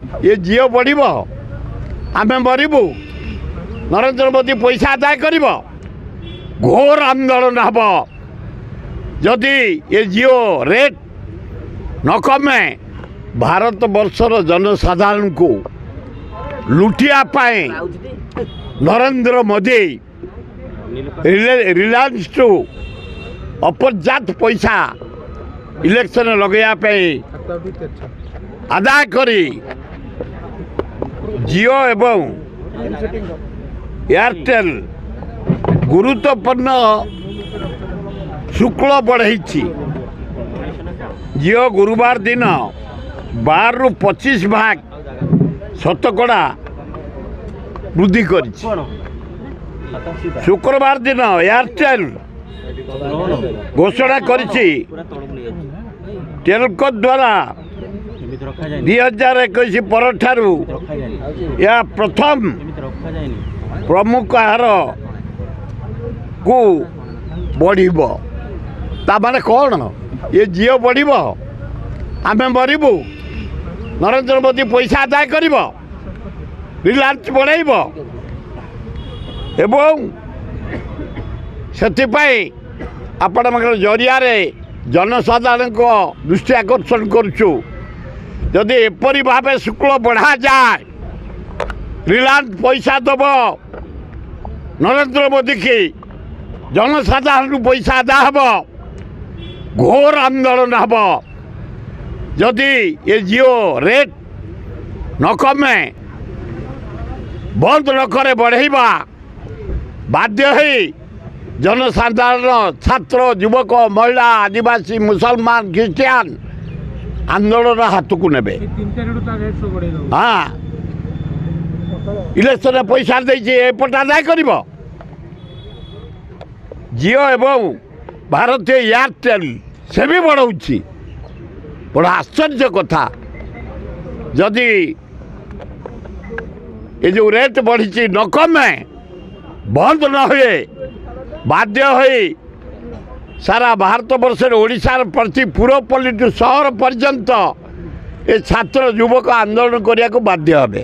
ये जियो बढ़ आम मरबू नरेंद्र मोदी पैसा आदाय कर घोर आंदोलन हम जदि ये जियो रेट न कमे भारत वर्षर जनसाधारण को लुटिया पाए नरेंद्र मोदी रिलायंस टू अपर्याप्त पैसा इलेक्शन लगे आदाय करी जियो एवं एयरटेल गुरुत्वपूर्ण शुल्क बढ़ई जियो गुरुवार दिन 12 ରୁ 25 भाग शतकड़ा वृद्धि कर शुक्रवार दिन एयरटेल घोषणा कर टेलको द्वारा 2021 परठारु या प्रथम प्रमुख आहार को बढ़ ताने कौन ये जियो बढ़ आम मरबू नरेंद्र मोदी पैसा आदाय कर रिलायंस बढ़ाइब एवं से आपण जरिया जनसाधारण को दृष्टि आकर्षण करुचु जदि एपरी भाव शुल्क बढ़ा जाए रिलायंस पैसा दब नरेंद्र मोदी की जनसाधारण पैसा आदा हम घोर आंदोलन हम जदि ये जियो रेट न कमे बंद न करे बढ़ेबा बाध्य जनसाधारण छात्र युवक महिला आदिवासी मुसलमान ख्रिस्टियान आंदोलन हाथ को ने हाँ इलेक्शन पैसा देपट आदाय कर जियो एवं भारतीय एयरटेल से भी बढ़ाऊँगी बड़ा आश्चर्य कथा जदि ये जो रेट बढ़ी न कमे बंद न हुए बाध्य हो सारा भारत वर्ष ओडिशार प्रति पूर्वपल्ली टू सहर पर्यंत ये छात्र युवक आंदोलन करने को बाध्य हे।